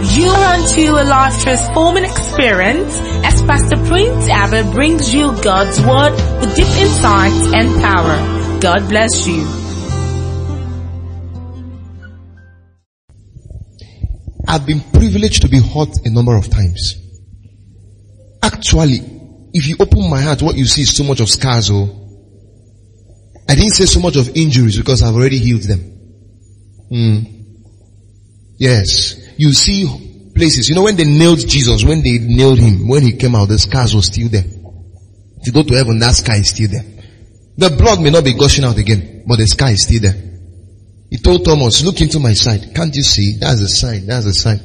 You want to a life transforming experience as Pastor Prince Abah brings you God's Word with deep insights and power. God bless you. I've been privileged to be hurt a number of times. Actually, if you open my heart, what you see is so much of scars. I didn't say so much of injuries because I've already healed them. Yes. You see places, when they nailed Jesus, when they nailed him, when he came out, the scars were still there. If you go to heaven, that scar is still there. The blood may not be gushing out again, but the scar is still there. He told Thomas, look into my side. Can't you see? That's a sign. That's a sign.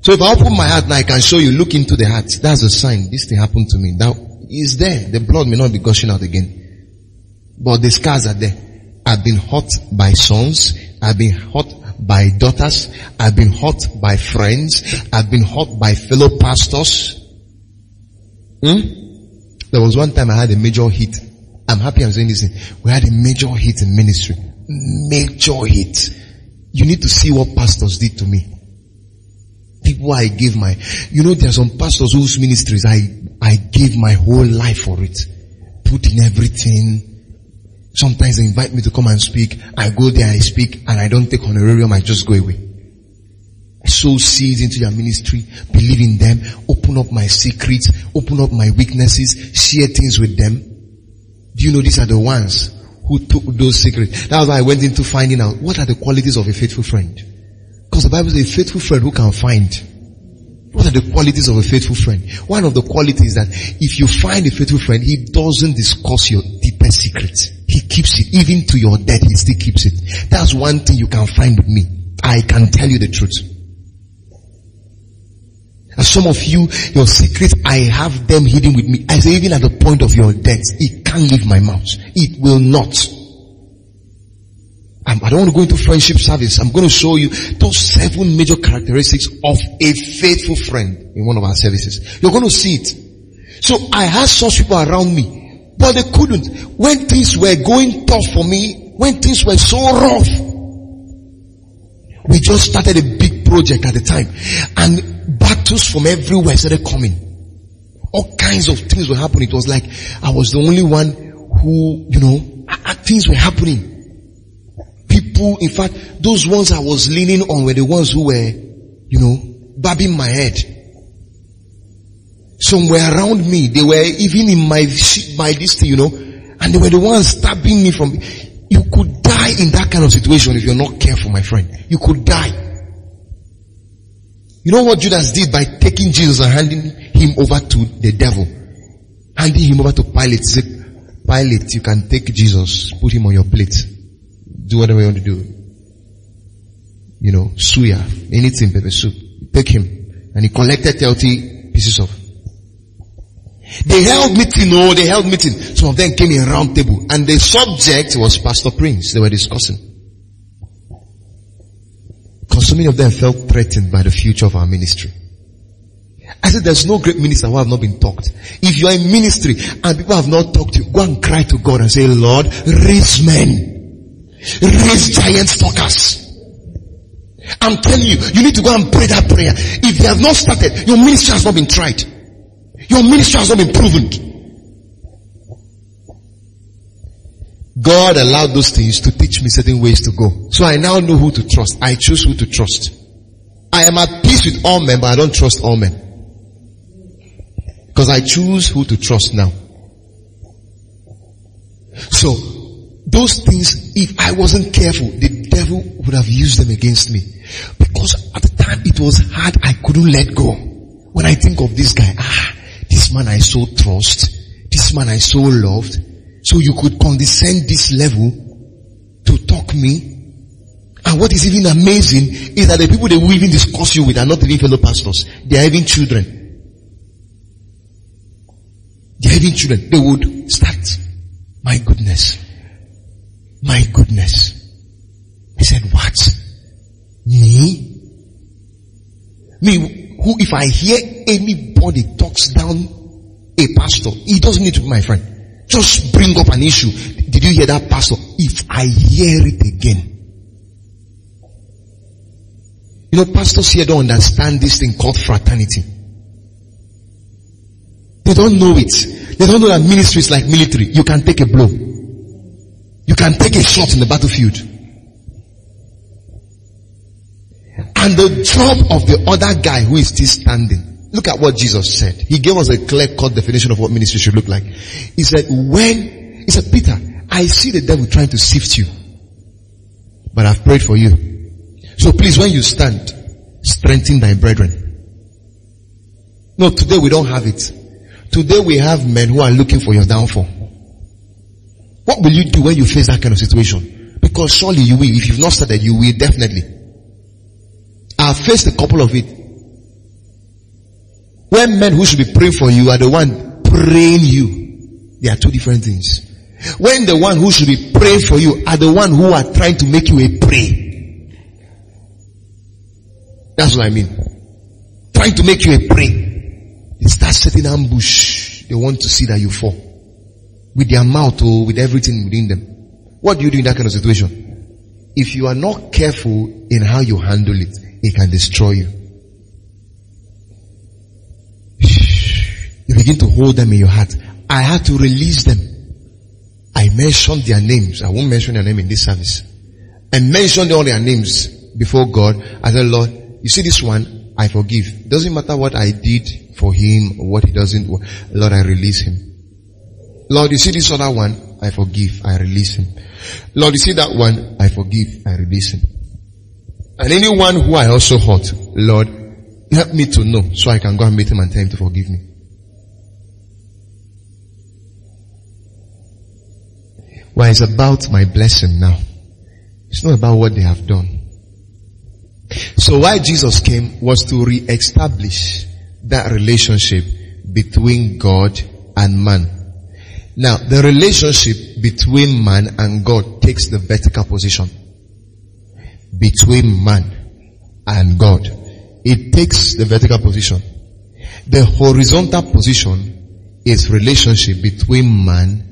So if I open my heart now, I can show you, look into the heart. That's a sign. This thing happened to me. Now, it's there. The blood may not be gushing out again. But the scars are there. I've been hurt by sons. I've been hurt by daughters. I've been hurt by friends. I've been hurt by fellow pastors. There was one time I had a major hit. I'm happy I'm saying this thing. We had a major hit in ministry. Major hit. You need to see what pastors did to me. People I gave my, there are some pastors whose ministries I gave my whole life for it. Put in everything. Sometimes they invite me to come and speak. I go there, I speak, and I don't take honorarium, I just go away. I sow seeds into their ministry, believe in them, open up my secrets, open up my weaknesses, share things with them. Do you know these are the ones who took those secrets? That was why I went into finding out what are the qualities of a faithful friend. Because the Bible says a faithful friend who can find. What are the qualities of a faithful friend? One of the qualities is that if you find a faithful friend, he doesn't discuss your deepest secrets. He keeps it. Even to your death, he still keeps it. That's one thing you can find with me. I can tell you the truth. And some of you, your secrets, I have them hidden with me. I say even at the point of your death, it can't leave my mouth. It will not. I don't want to go into friendship service. I'm going to show you those 7 major characteristics of a faithful friend in one of our services. You're going to see it. So I had such people around me, but they couldn't. When things were going tough for me, when things were so rough, we just started a big project at the time, and battles from everywhere started coming. All kinds of things were happening. It was like I was the only one who, things were happening. People, in fact, those ones I was leaning on were the ones who were, bobbing my head. Some were around me. They were even in my this thing, and they were the ones stabbing me from. You could die in that kind of situation if you're not careful, my friend. You could die. You know what Judas did by taking Jesus and handing him over to the devil? Handing him over to Pilate. He said, Pilate, you can take Jesus, put him on your plate. Do whatever you want to do. Suya, anything, pepper soup. Take him. And he collected 30 pieces of. They held meeting. Some of them came in a round table. And the subject was Pastor Prince. They were discussing. Because so many of them felt threatened by the future of our ministry. I said there's no great minister who have not been talked. If you are in ministry and people have not talked to you, go and cry to God and say, Lord, raise men. Raise giant stalkers. I'm telling you, you need to go and pray that prayer. If they have not started, your ministry has not been tried. Your ministry has not been proven. God allowed those things to teach me certain ways to go. So I now know who to trust. I choose who to trust. I am at peace with all men, but I don't trust all men. Because I choose who to trust now. So, those things, if I wasn't careful, the devil would have used them against me. Because at the time it was hard, I couldn't let go. When I think of this guy, this man I so trust, this man I so loved, so you could condescend this level to talk me. And what is even amazing is that the people they will even discuss you with are not even fellow pastors. They are even children. They are even children. They would start, my goodness. My goodness. I said, what? Me? Me, who if I hear anybody talks down a pastor, he doesn't need to be my friend. Just bring up an issue. Did you hear that, pastor? If I hear it again, You know, pastors here don't understand this thing called fraternity. They don't know it. They don't know that ministry is like military. You can take a blow. You can take a shot in the battlefield. And the job of the other guy who is still standing. Look at what Jesus said. He gave us a clear-cut definition of what ministry should look like. He said, Peter, I see the devil trying to sift you, but I've prayed for you. So please, when you stand, strengthen thy brethren. No, today we don't have it. Today we have men who are looking for your downfall. What will you do when you face that kind of situation? Because surely you will. If you've not started, you will definitely. I've faced a couple of it. When men who should be praying for you are the one praying you, they are two different things. When the one who should be praying for you are the one who are trying to make you a prey. That's what I mean. Trying to make you a prey. They start setting ambush. They want to see that you fall. With their mouth or with everything within them. What do you do in that kind of situation? If you are not careful in how you handle it, it can destroy you. You begin to hold them in your heart. I had to release them. I mentioned their names. I won't mention their name in this service. I mentioned all their names before God. I said, Lord, you see this one, I forgive. It doesn't matter what I did for him or what he doesn't. Lord, I release him. Lord, you see this other one, I forgive. I release him. Lord, you see that one, I forgive. I release him. And anyone who I also hurt, Lord, help me to know so I can go and meet him and tell him to forgive me. Well, it's about my blessing now. It's not about what they have done. So why Jesus came was to re-establish that relationship between God and man. Now, the relationship between man and God takes the vertical position. Between man and God. It takes the vertical position. The horizontal position is relationship between man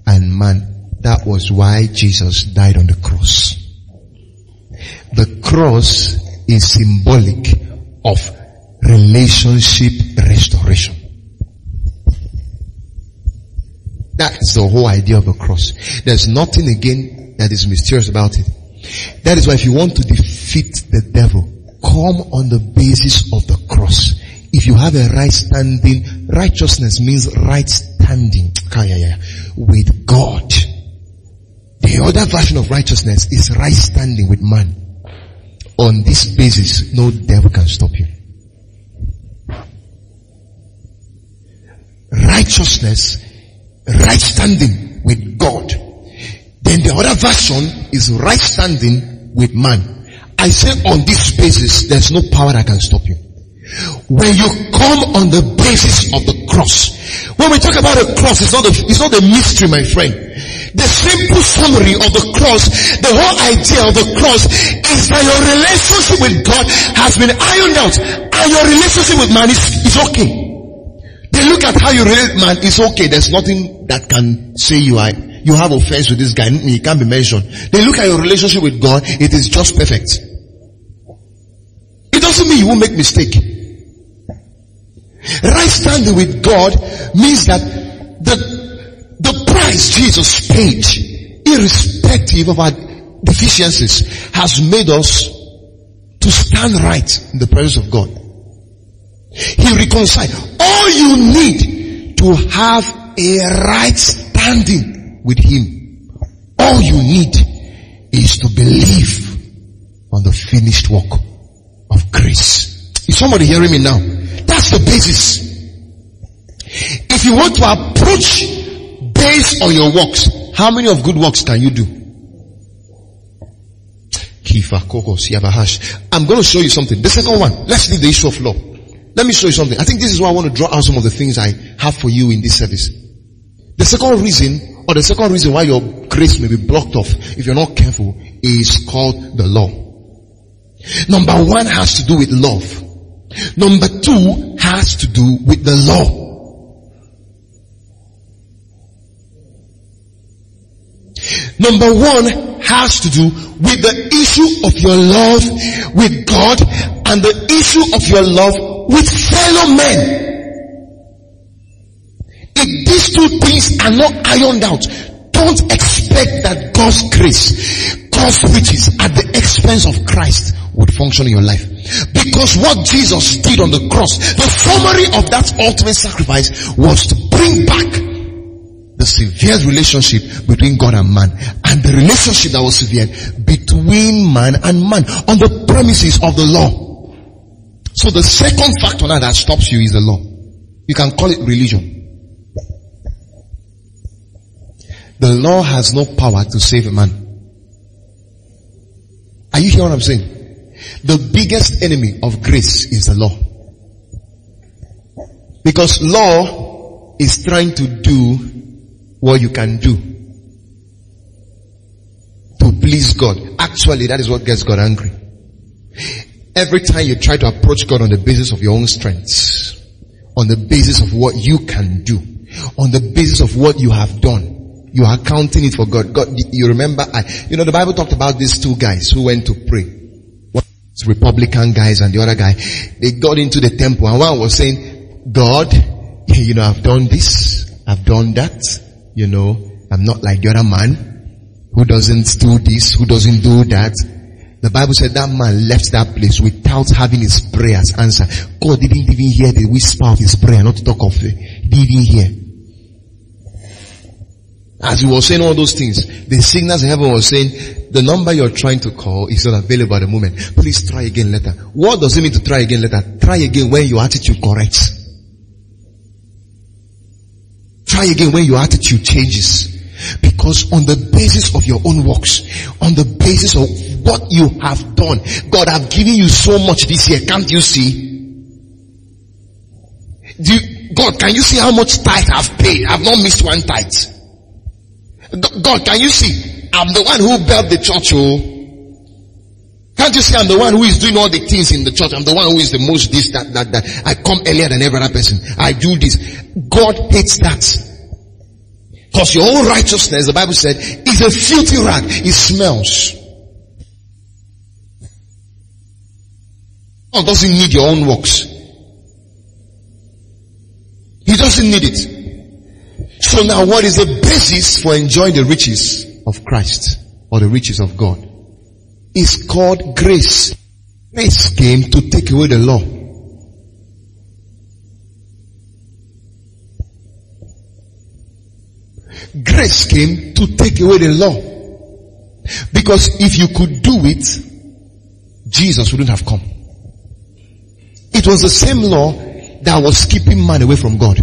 and man. That was why Jesus died on the cross. The cross is symbolic of relationship restoration. That's the whole idea of the cross. There's nothing again that is mysterious about it. That is why if you want to defeat the devil, come on the basis of the cross. If you have a right standing, righteousness means right standing with God. The other version of righteousness is right standing with man. On this basis, no devil can stop you. Righteousness, right standing with God. Then the other version is right standing with man. I say on this basis, there's no power that can stop you. When you come on the basis of the cross, when we talk about the cross, it's not a mystery, my friend. The simple summary of the cross, the whole idea of the cross is that your relationship with God has been ironed out and your relationship with man is okay. They look at how you relate man, it's okay. There's nothing that can say you have offense with this guy. He can't be mentioned. They look at your relationship with God, it is just perfect. It doesn't mean you won't make mistake. Right standing with God means that the price Jesus paid, irrespective of our deficiencies, has made us to stand right in the presence of God. He reconciled. All you need to have a right standing with Him, all you need is to believe on the finished work of grace. Is somebody hearing me now? That's the basis. If you want to approach based on your works, how many of good works can you do? I'm going to show you something. The second one, let's leave the issue of law. Let me show you something. I think this is why I want to draw out some of the things I have for you in this service. The second reason why your grace may be blocked off if you're not careful is called the law. Number one has to do with love. Number two has to do with the law. Number one has to do with the issue of your love with God and the issue of your love with fellow men. If these two things are not ironed out, don't expect that God's grace, God's riches at the expense of Christ would function in your life. Because what Jesus did on the cross, the summary of that ultimate sacrifice was to bring back the severed relationship between God and man, and the relationship that was severed between man and man on the premises of the law. So the second factor now that stops you is the law. You can call it religion. The law has no power to save a man. Are you hearing what I'm saying? The biggest enemy of grace is the law. Because law is trying to do what you can do to please God. Actually, that is what gets God angry. Every time you try to approach God on the basis of your own strengths, on the basis of what you can do, on the basis of what you have done, you are counting it for God. God, you remember, the Bible talked about these two guys who went to pray. One was Republican guys and the other guy, they got into the temple and one was saying, God, I've done this, I've done that. I'm not like the other man who doesn't do this, who doesn't do that. The Bible said that man left that place without having his prayers answered. God didn't even hear the whisper of his prayer, not to talk of it. He didn't hear. As he was saying all those things, the signals in heaven was saying, the number you're trying to call is not available at the moment. Please try again later. What does it mean to try again later? Try again when your attitude corrects. Try again when your attitude changes. Because on the basis of your own works, on the basis of what you have done, God, I've given you so much this year. Can't you see? God, can you see how much tithe I've paid? I've not missed one tithe. God, can you see? I'm the one who built the church. Can't you see I'm the one who is doing all the things in the church? I'm the one who is the most this, that. I come earlier than every other person. I do this. God hates that. Because your own righteousness, the Bible said, is a filthy rag. It smells. God doesn't need your own works. He doesn't need it. So now what is the basis for enjoying the riches of Christ or the riches of God? It's called grace. Grace came to take away the law. Grace came to take away the law. Because if you could do it, Jesus wouldn't have come. It was the same law that was keeping man away from God.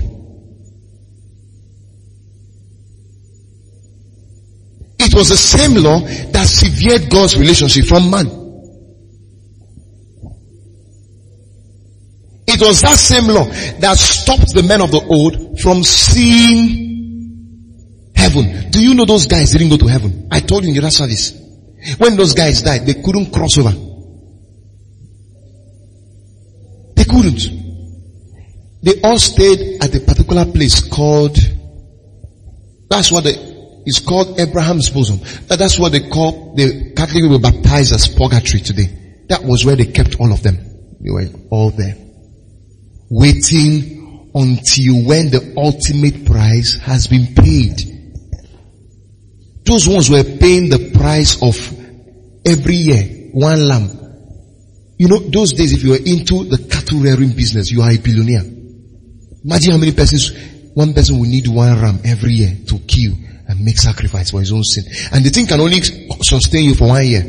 It was the same law that severed God's relationship from man. It was that same law that stopped the men of the old from seeing heaven. Do you know those guys didn't go to heaven? I told you in the other service. When those guys died, they couldn't cross over. They couldn't. They all stayed at a particular place called, it's called Abraham's bosom. That's what they call, the Catholic people baptized as purgatory today. That was where they kept all of them. They were all there. Waiting until when the ultimate price has been paid. Those ones were paying the price of every year, one lamb. Those days if you were into the cattle rearing business, you are a billionaire. Imagine how many persons, one person will need one ram every year to kill and make sacrifice for his own sin. And the thing can only sustain you for 1 year.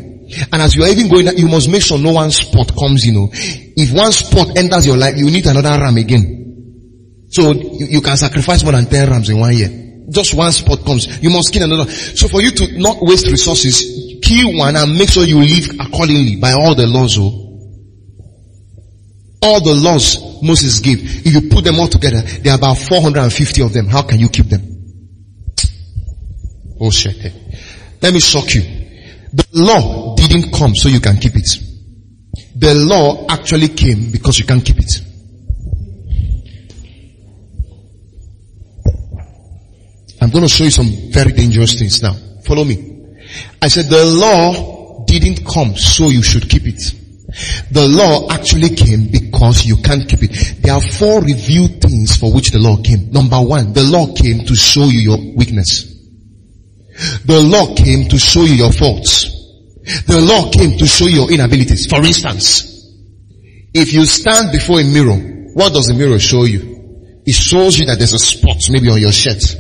And as you are even going, you must make sure no one spot comes, If one spot enters your life, you need another ram again. So you can sacrifice more than 10 rams in 1 year. Just one spot comes, you must kill another. So for you to not waste resources, kill one and make sure you live accordingly by all the laws. All the laws Moses gave, if you put them all together, there are about 450 of them. How can you keep them? Oh shit. Let me shock you. The law didn't come so you can keep it. The law actually came because you can't keep it. I'm going to show you some very dangerous things now. Follow me. I said the law didn't come so you should keep it. The law actually came because you can't keep it. There are 4 revealed things for which the law came. Number 1, the law came to show you your weakness. The law came to show you your faults. The law came to show you your inabilities. For instance, if you stand before a mirror, what does the mirror show you? It shows you that there's a spot maybe on your shirt.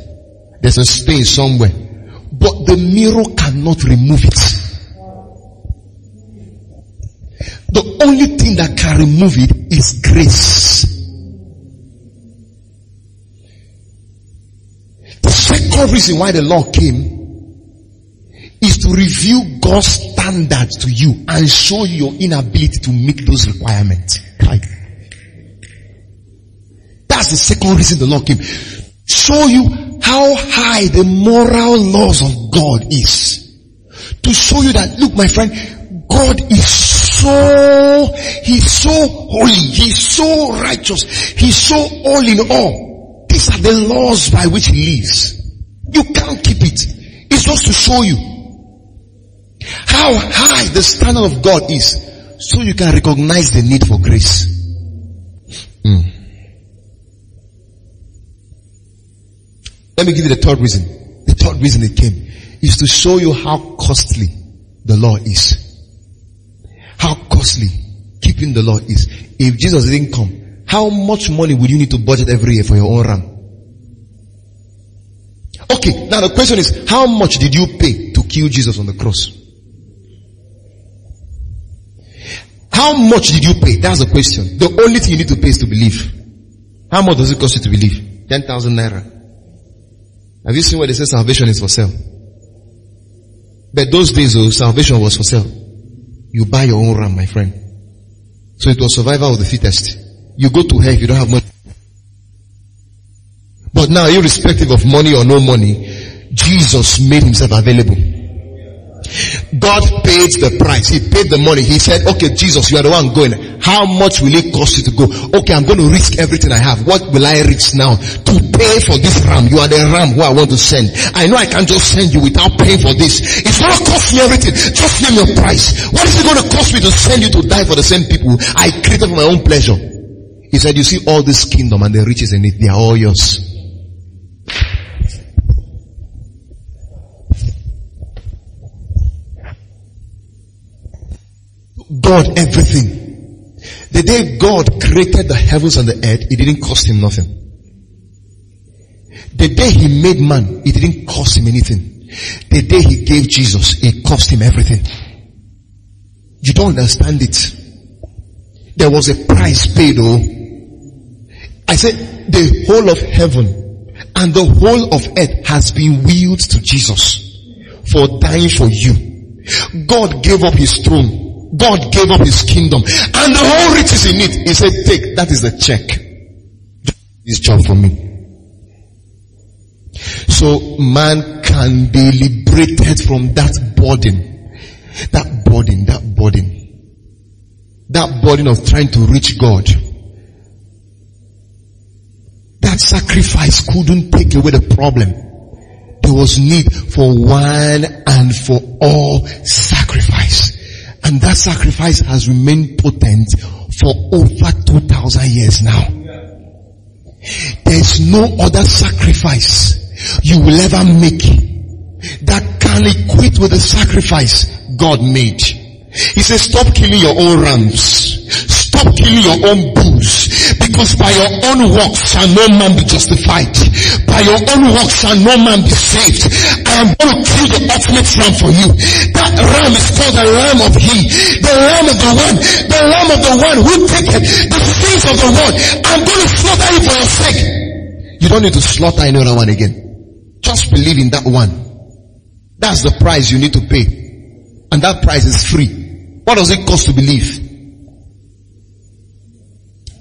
There's a stain somewhere. But the mirror cannot remove it. The only thing that can remove it is grace. The second reason why the law came is to reveal God's standards to you and show you your inability to meet those requirements. Right? That's the second reason the law came. Show you how high the moral laws of God is. To show you that, look my friend, God is He's so holy, He's so righteous, He's so all in all. These are the laws by which He lives. You can't keep it. It's just to show you how high the standard of God is, so you can recognize the need for grace. Let me give you the third reason. The third reason it came is to show you how costly the law is. How costly keeping the law is. If Jesus didn't come, how much money would you need to budget every year for your own ram? Okay, now the question is, how much did you pay to kill Jesus on the cross? How much did you pay? That's the question. The only thing you need to pay is to believe. How much does it cost you to believe? 10,000 naira. Have you seen where they say salvation is for sale? But those days, salvation was for sale. You buy your own ram, my friend. So it was survival of the fittest. You go to hell if you don't have money. But now, irrespective of money or no money, Jesus made Himself available. God paid the price. He paid the money. He said, okay, Jesus, you are the one going. How much will it cost you to go? Okay, I'm going to risk everything I have. What will I risk now to pay for this ram? You are the ram who I want to send. I know I can't just send you without paying for this. It's going to cost me everything. Just name your price. What is it going to cost me to send you to die for the same people I created for my own pleasure? He said, you see all this kingdom and the riches in it, they are all yours. God everything. The day God created the heavens and the earth, it didn't cost Him nothing. The day He made man, it didn't cost Him anything. The day He gave Jesus, it cost Him everything. You don't understand it. There was a price paid, I said the whole of heaven and the whole of earth has been willed to Jesus for dying for you. God gave up His throne. God gave up His kingdom and the whole riches in it. He said, take, that is the check. Do this job for me. So man can be liberated from that burden. That burden of trying to reach God. That sacrifice couldn't take away the problem. There was need for one and for all sacrifice. And that sacrifice has remained potent for over 2,000 years now. There is no other sacrifice you will ever make that can equate with the sacrifice God made. He says, stop killing your own rams. Stop killing your own bulls. Because by your own works shall no man be justified. By your own works shall no man be saved. I am going to kill the ultimate ram for you. That ram is called the ram of He. The ram of the one. The lamb of the one who taketh the sins of the world. I'm going to slaughter you for your sake. You don't need to slaughter any other one again. Just believe in that one. That's the price you need to pay. And that price is free. What does it cost to believe?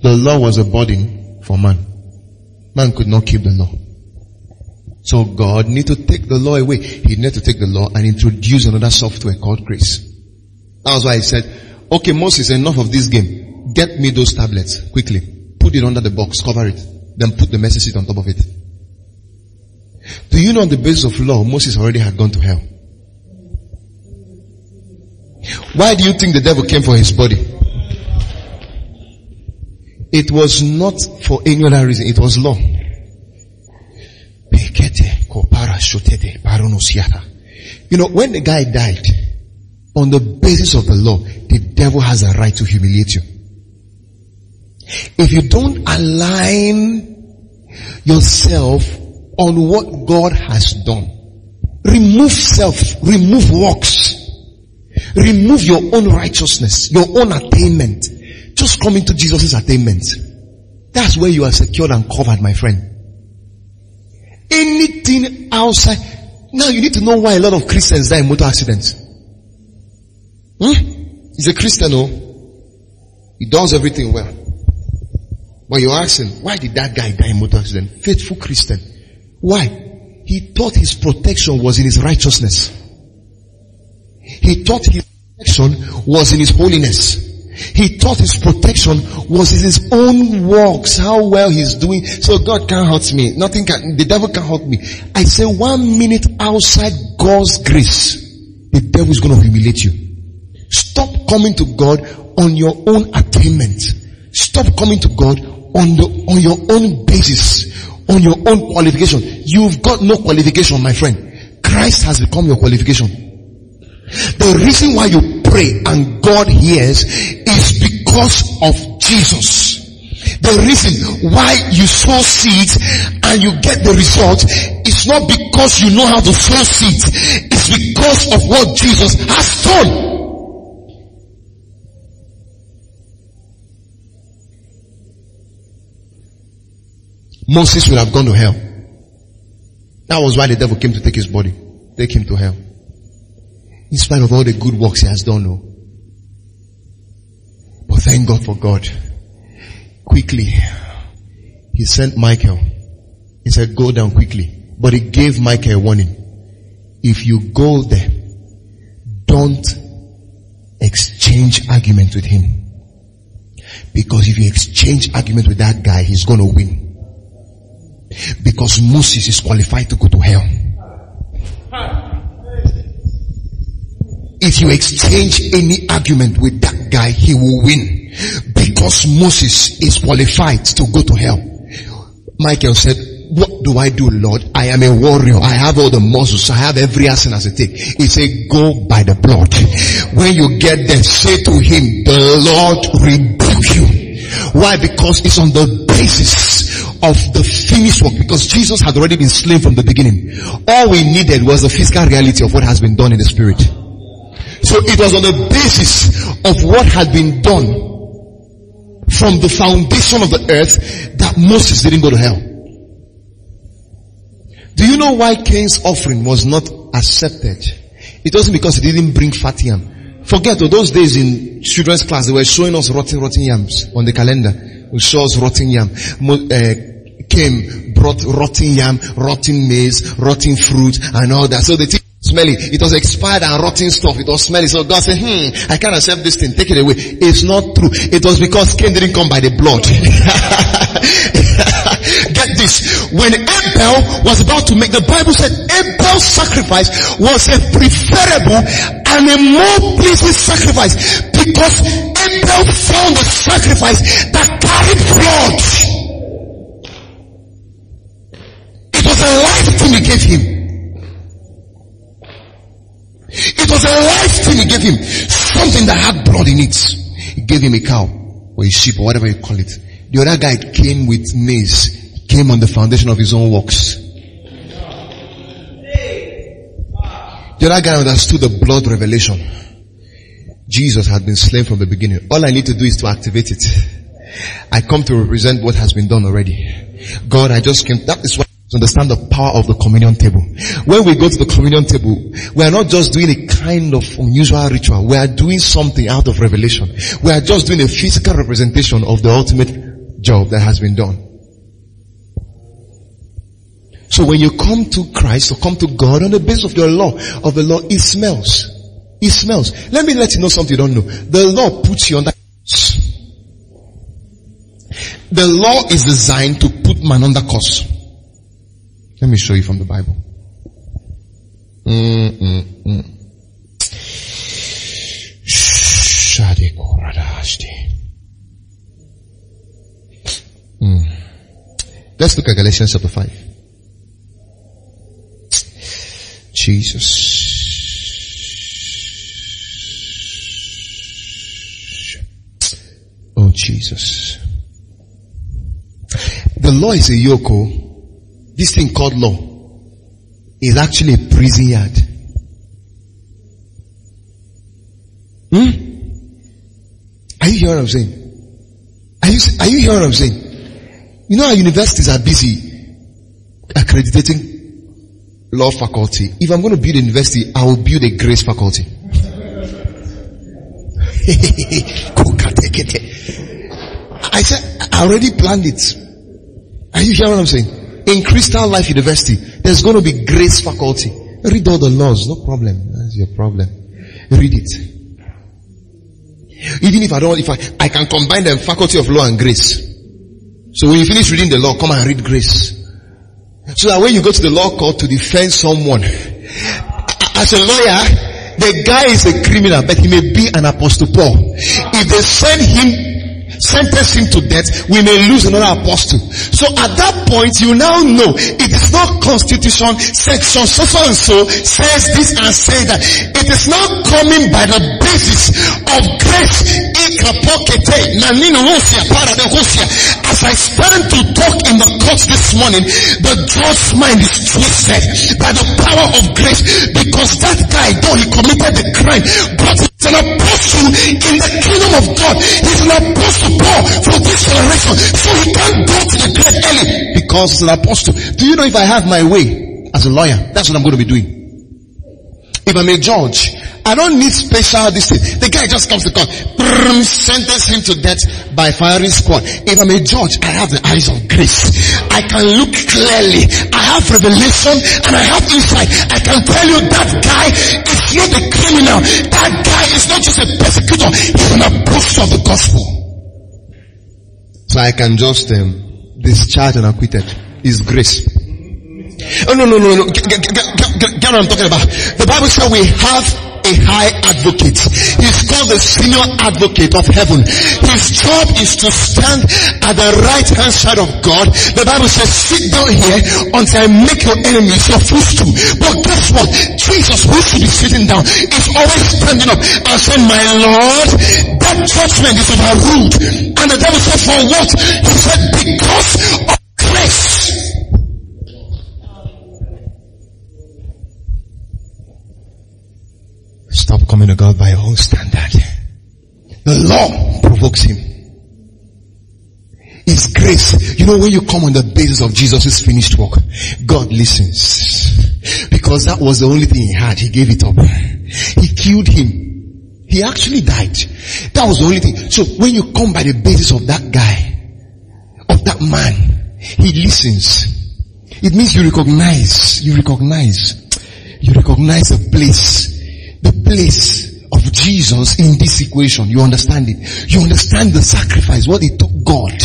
The law was a burden for man. Man could not keep the law. So God needed to take the law away. He needed to take the law and introduce another software called grace. That's why He said, okay, Moses, enough of this game. Get me those tablets quickly. Put it under the box, cover it. Then put the mercy seat on top of it. Do you know on the basis of law, Moses already had gone to hell? Why do you think the devil came for his body? It was not for any other reason. It was law. You know, when the guy died, on the basis of the law, the devil has a right to humiliate you. If you don't align yourself on what God has done, remove self, remove works, remove your own righteousness, your own attainment. Just come into Jesus' attainment. That's where you are secured and covered, my friend. Anything outside. Now you need to know why a lot of Christians die in motor accidents. He's a Christian, oh. He does everything well. But you're asking, why did that guy die in motor accident? Faithful Christian. Why? He thought his protection was in his righteousness. He thought his protection was in his holiness. He thought his protection was in his own works, how well he's doing. So God can't hurt me. The devil can't hurt me. I say 1 minute outside God's grace, the devil is going to humiliate you. Stop coming to God on your own attainment. Stop coming to God on your own basis, on your own qualification. You've got no qualification, my friend. Christ has become your qualification. The reason why you pray and God hears is because of Jesus. The reason why you sow seeds and you get the result is not because you know how to sow seeds. It's because of what Jesus has done. Moses would have gone to hell. That was why the devil came to take his body. Take him to hell. In spite of all the good works he has done, no. But thank God for God. Quickly, he sent Michael. He said, go down quickly. But he gave Michael a warning. If you go there, don't exchange argument with him. Because if you exchange argument with that guy, he's going to win. Because Moses is qualified to go to hell. If you exchange any argument with that guy, he will win. Because Moses is qualified to go to hell. Michael said, what do I do, Lord? I am a warrior. I have all the muscles. I have every arsenal as a take. He said, go by the blood. When you get there, say to him, the Lord rebuke you. Why? Because it's on the basis of the finished work. Because Jesus had already been slain from the beginning. All we needed was the physical reality of what has been done in the spirit. So it was on the basis of what had been done from the foundation of the earth that Moses didn't go to hell. Do you know why Cain's offering was not accepted? It wasn't because he didn't bring fat yam. Forget those days in children's class, they were showing us rotten yams on the calendar. We saw us rotten yam. Cain brought rotten yam, rotten maize, rotten fruit and all that. So the thing smelly. It was expired and rotten stuff. It was smelly. So God said, I can't accept this thing. Take it away. It's not true. It was because Cain didn't come by the blood. Get this. When Abel was about to make, the Bible said Abel's sacrifice was a preferable and a more pleasing sacrifice because Abel found a sacrifice that carried blood. It was a life thing he gave him. It was a life thing he gave him. Something that had blood in it. He gave him a cow or a sheep or whatever you call it. The other guy came with maize. He came on the foundation of his own works. The other guy understood the blood revelation. Jesus had been slain from the beginning. All I need to do is to activate it. I come to represent what has been done already. God, I just came. That is why to understand the power of the communion table. When we go to the communion table, we are not just doing a kind of unusual ritual. We are doing something out of revelation. We are just doing a physical representation of the ultimate job that has been done. So when you come to Christ or come to God on the basis of your law, it smells. It smells. Let me let you know something you don't know. The law puts you under. The law is designed to put man under curse. Let me show you from the Bible. Let's look at Galatians chapter 5. Jesus. Oh, Jesus. The law is a yoke. This thing called law is actually a prison yard. Are you hearing what I'm saying? Are you hearing what I'm saying? You know, our universities are busy accrediting law faculty. If I'm going to build a university, I will build a grace faculty. I said, I already planned it. Are you hearing what I'm saying? In Crystal Life University, there's going to be grace faculty. Read all the laws, no problem. That's your problem. Read it. Even if I can combine them, faculty of law and grace. So when you finish reading the law, come and read grace. So that when you go to the law court to defend someone, as a lawyer, the guy is a criminal, but he may be an apostle Paul. If they sentence him to death, we may lose another apostle. So at that point, you now know it is not constitution, section so and so says this and says that. It is not coming by the basis of grace. As I stand to talk in the court this morning, the judge's mind is twisted by the power of grace, because that guy, though he committed the crime, but he's an apostle in the kingdom of God. He's an apostle Paul from this generation, so he can't go to the grave early because he's an apostle. Do you know, if I have my way as a lawyer, that's what I'm going to be doing. If I'm a judge, I don't need special this thing. The guy just comes to court, sentence him to death by firing squad. If I'm a judge, I have the eyes of grace. I can look clearly. I have revelation and I have insight. I can tell you that guy is not a criminal. That guy is not just a persecutor. He's an apostle of the gospel. So I can just discharge and acquitted. It's grace. Oh, no. Get what I'm talking about. The Bible says we have a high advocate. He's called the senior advocate of heaven. His job is to stand at the right hand side of God. The Bible says, sit down here until I make your enemies your footstool. But guess what? Jesus, who should be sitting down, is always standing up and saying, my Lord, that judgment is overruled. And the devil said, for what? He said, because of grace. Stop coming to God by your own standard. The law provokes him. It's grace. You know, when you come on the basis of Jesus' finished work, God listens. Because that was the only thing he had. He gave it up. He killed him. He actually died. That was the only thing. So when you come by the basis of that guy, of that man, he listens. It means you recognize the place of Jesus in this equation. You understand it. You understand the sacrifice, what it took God.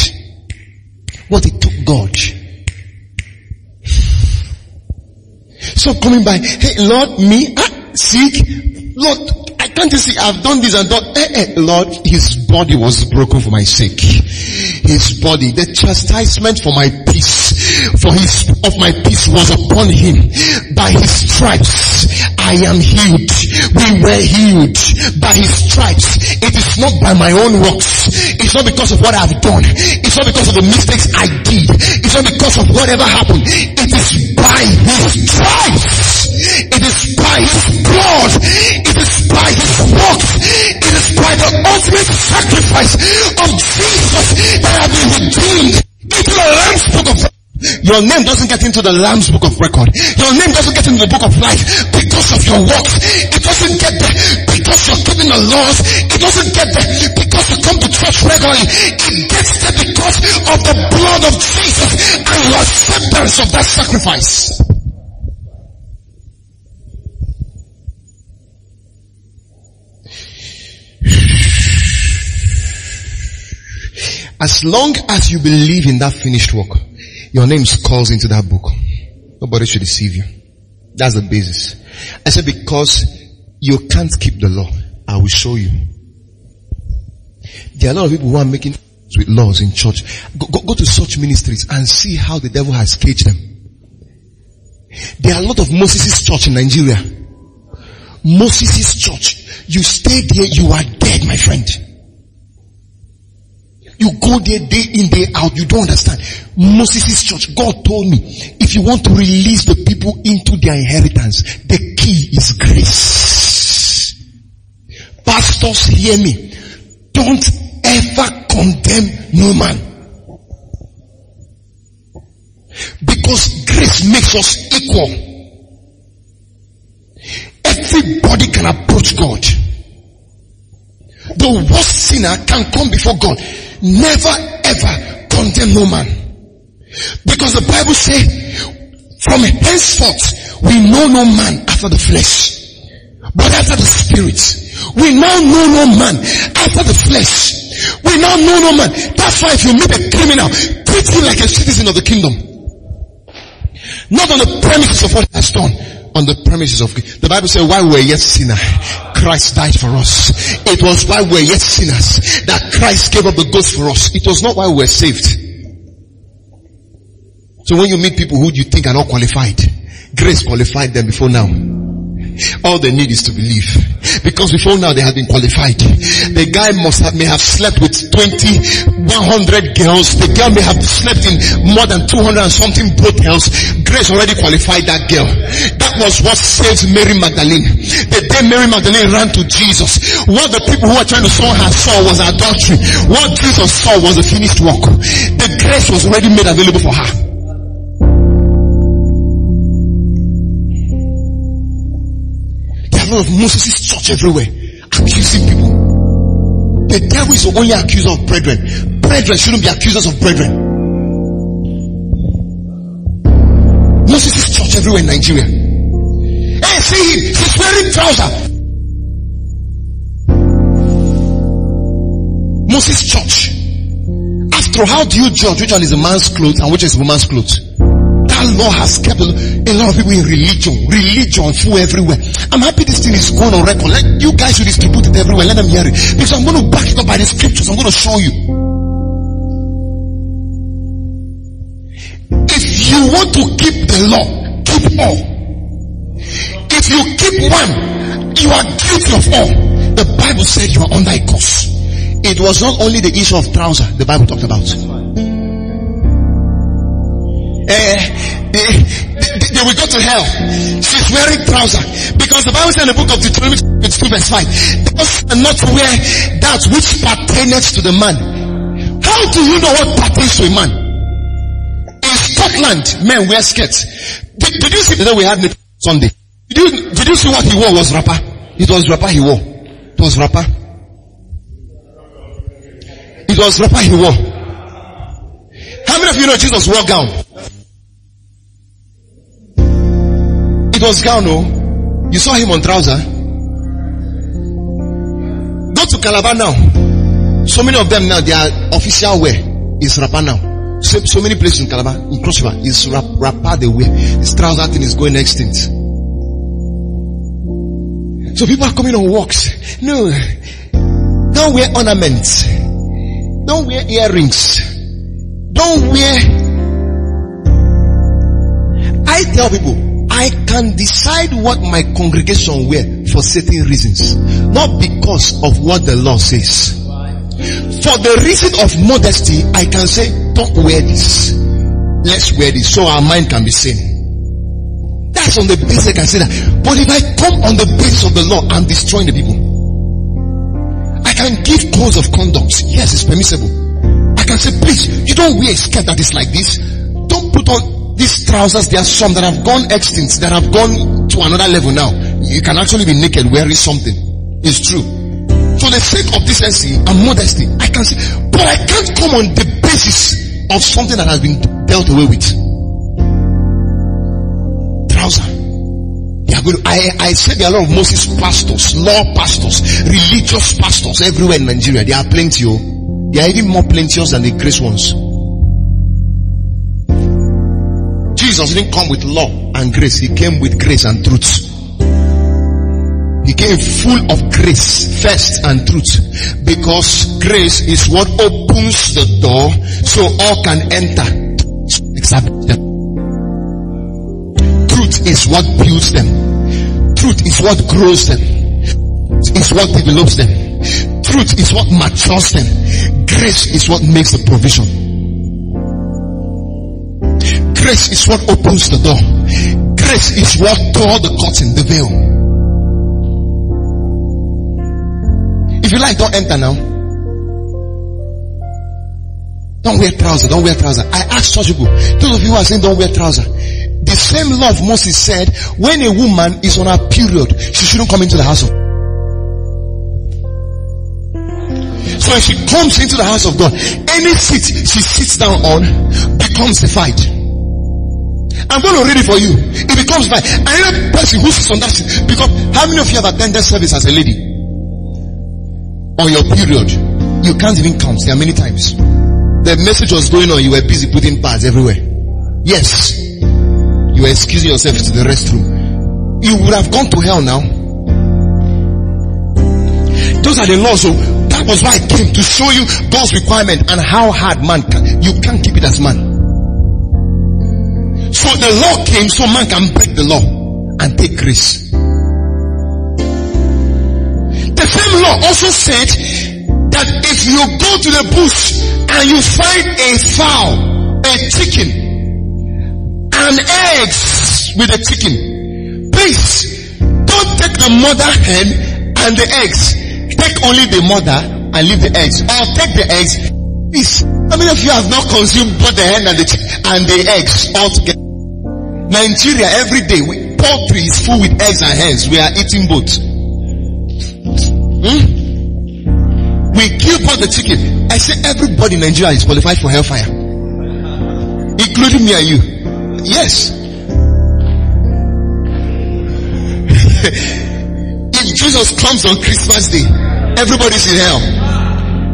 So coming by, hey Lord, me, sick, Lord, I can't you see I've done this and done, Lord, his body was broken for my sake. His body, the chastisement for my peace, of my peace was upon him. By his stripes, I am healed. We were healed by his stripes. It is not by my own works. It's not because of what I've done. It's not because of the mistakes I did. It's not because of whatever happened. It is by his stripes. It is by his blood. It is by his works. It is by the ultimate sacrifice of Jesus that I have been redeemed into the Lamb's book of life. Your name doesn't get into the Lamb's book of record. Your name doesn't get into the book of life because of your works. It doesn't get there because you're keeping the laws. It doesn't get there because you come to church regularly. It gets there because of the blood of Jesus and your acceptance of that sacrifice. As long as you believe in that finished work, your name calls into that book. Nobody should deceive you. That's the basis. I said because you can't keep the law. I will show you. There are a lot of people who are making with laws in church. Go to such ministries and see how the devil has caged them. There are a lot of Moses' church in Nigeria. Moses' church. You stay there, you are dead, my friend. You go there day in, day out. You don't understand. Moses' church. God told me, if you want to release the people into their inheritance, the key is grace. Pastors, hear me. Don't ever condemn no man. Because grace makes us equal. Everybody can approach God. The worst sinner can come before God. Never ever condemn no man. Because the Bible says, from henceforth, we know no man after the flesh, but after the spirit. We now know no man after the flesh. We now know no man. That's why if you meet a criminal, treat him like a citizen of the kingdom. Not on the premises of what he has done. On the premises of, the Bible says, while we were yet sinners, Christ died for us. It was while we were yet sinners that Christ gave up the ghost for us. It was not while we were saved. So when you meet people who you think are not qualified, grace qualified them before now. All they need is to believe. Because before now they have been qualified. The guy may have slept with 100 girls. The girl may have slept in more than 200 and something brothels. Grace already qualified that girl. That was what saved Mary Magdalene. The day Mary Magdalene ran to Jesus, what the people who were trying to stone her saw was adultery. What Jesus saw was the finished work. The grace was already made available for her. Of Moses' church everywhere, accusing people. The devil is the only accuser of brethren. Brethren shouldn't be accusers of brethren. Moses' church everywhere in Nigeria. Hey, see him, he's wearing trousers. Moses' church. After, how do you judge which one is a man's clothes and which is a woman's clothes? That law has kept a lot of people in religion full everywhere. I'm happy this thing is going on record. Let you guys should distribute it everywhere. Let them hear it. Because I'm going to back it up by the scriptures. I'm going to show you. If you want to keep the law, keep all. If you keep one, you are guilty of all. The Bible said you are under a curse. It was not only the issue of trouser the Bible talked about. They will go to hell. She's wearing trousers. Because the Bible said in the book of Deuteronomy 2 verse 5, thou shalt not wear that which pertaineth to the man. How do you know what pertains to a man? In Scotland, men wear skirts. Did you see the day we had Sunday? Did you see what he wore was wrapper? It was wrapper he wore. It was wrapper. It was wrapper he wore. How many of you know Jesus wore gown? It was gown, no? You saw him on trouser. Go to Calabar now. So many of them now, their official wear is wrapper now. So many places in Calabar, in Cross River, is wrapper they wear. This trouser thing is going extinct. So people are coming on walks. No, don't wear ornaments. Don't wear earrings. Don't wear. I tell people, I can decide what my congregation wear for certain reasons, not because of what the law says. For the reason of modesty, I can say, don't wear this. Let's wear this so our mind can be sane. That's on the basis I can say that. But if I come on the basis of the law, I'm destroying the people. I can give codes of conduct. Yes, it's permissible. I can say, please, you don't wear a skirt that is like this. Don't put on these trousers. There are some that have gone extinct, that have gone to another level now. You can actually be naked wearing something. It's true. For the sake of decency and modesty, I can say, but I can't come on the basis of something that has been dealt away with. Trouser. They are going to, I said there are a lot of Moses pastors, law pastors, religious pastors everywhere in Nigeria. They are plenty. They are even more plenteous than the grace ones. Jesus didn't come with law and grace. He came with grace and truth. He came full of grace first and truth, because grace is what opens the door so all can enter. Truth is what builds them. Truth is what grows them. Is what develops them. Truth is what matures them. Grace is what makes the provision. Grace is what opens the door. Grace is what tore the curtain, the veil. If you like, don't enter now. Don't wear trouser. Don't wear trouser. I asked such people. Those of you who are saying don't wear trouser. The same love Moses said, when a woman is on her period, she shouldn't come into the house of God. So if she comes into the house of God, any seat she sits down on becomes a fight. I'm going to read it for you. It becomes fight. Another person who sits on that seat, because how many of you have attended service as a lady? On your period, you can't even count. There are many times. The message was going on, you were busy putting pads everywhere. Yes. You were excusing yourself to the restroom. You would have gone to hell now. Those are the laws. So that was why I came to show you God's requirement and how hard man can. You can't keep it as man. So the law came so man can break the law and take grace. The same law also said that if you go to the bush and you find a fowl, a chicken, and eggs with the chicken, please don't take the mother hen and the eggs. Take only the mother and leave the eggs, or take the eggs. Please, how many of you have not consumed both the hen and the eggs all together? Nigeria, every day, poultry is full with eggs and hens. We are eating both. We kill both the chicken. I say everybody in Nigeria is qualified for hellfire, including me and you. Yes. If Jesus comes on Christmas Day, everybody's in hell,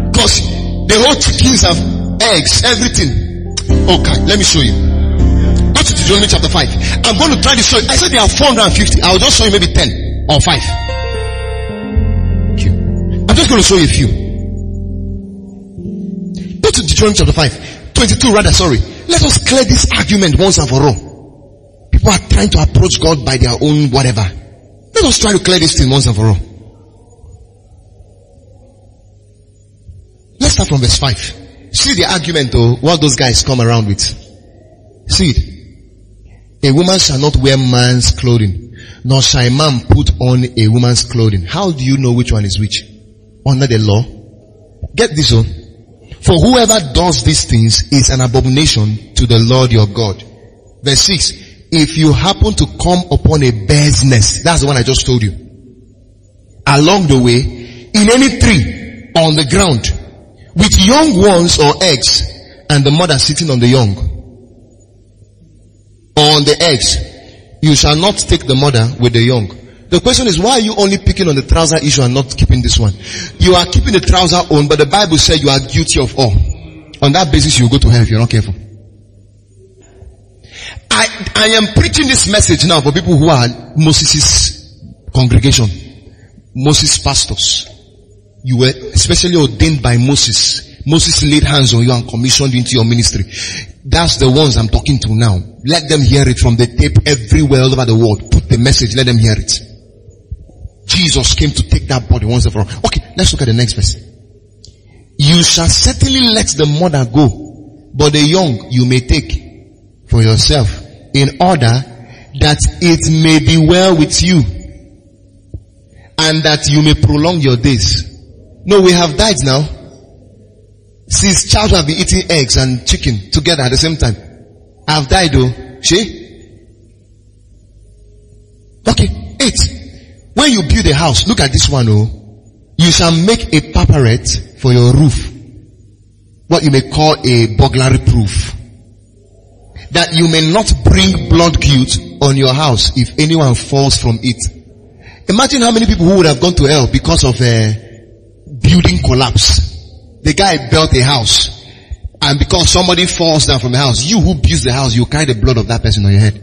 because the whole chickens have eggs, everything. Okay, let me show you. Go to Deuteronomy chapter 5. I'm going to try to show you. I said there are 450. I'll just show you maybe 10 or 5. I'm just going to show you a few. Go to Deuteronomy chapter 5. 22 rather, sorry. Let us clear this argument once and for all. People are trying to approach God by their own whatever. Let us try to clear this thing once and for all. Let's start from verse 5. See the argument though, what those guys come around with. See it. A woman shall not wear man's clothing, nor shall a man put on a woman's clothing. How do you know which one is which? Under the law. Get this one. For whoever does these things is an abomination to the Lord your God. Verse 6. If you happen to come upon a bear's nest, that's the one I just told you, along the way, in any tree on the ground, with young ones or eggs, and the mother sitting on the young, or on the eggs, you shall not take the mother with the young. The question is, why are you only picking on the trouser issue and not keeping this one? You are keeping the trouser on, but the Bible said you are guilty of all. On that basis, you will go to hell if you're not careful. I am preaching this message now for people who are Moses' congregation, Moses pastors. You were especially ordained by Moses. Moses laid hands on you and commissioned you into your ministry. That's the ones I'm talking to now. Let them hear it from the tape everywhere all over the world. Put the message, let them hear it. Jesus came to take that body once and for all. Okay, let's look at the next verse. You shall certainly let the mother go, but the young you may take for yourself, in order that it may be well with you, and that you may prolong your days. No, we have died now. Since child have been eating eggs and chicken together at the same time. I have died though. She? Okay, 8. When you build a house, look at this one oh. You shall make a parapet for your roof. What you may call a burglary proof. That you may not bring blood guilt on your house if anyone falls from it. Imagine how many people who would have gone to hell because of a building collapse. The guy built a house, and because somebody falls down from the house, you who builds the house, you carry the blood of that person on your head.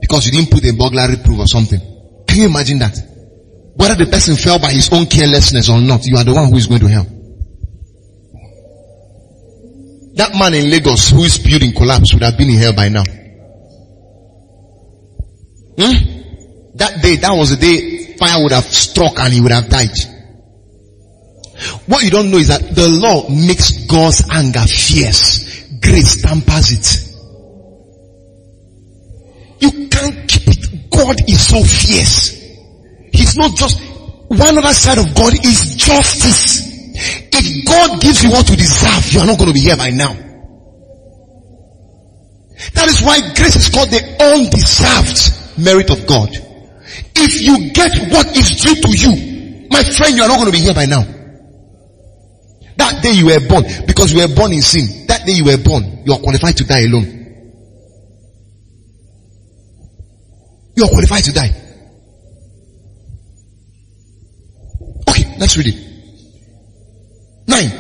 Because you didn't put a burglary proof or something. Can you imagine that? Whether the person fell by his own carelessness or not, you are the one who is going to hell. That man in Lagos whose building collapsed would have been in hell by now. That day, that was the day fire would have struck and he would have died. What you don't know is that the law makes God's anger fierce. Grace tampers it. You can't keep it. God is so fierce. He's not just, one other side of God is justice. If God gives you what you deserve, you are not going to be here by now. That is why grace is called the undeserved merit of God. If you get what is due to you, my friend, you are not going to be here by now. That day you were born, because you were born in sin, that day you were born, you are qualified to die alone. You are qualified to die. Okay, let's read it. 9.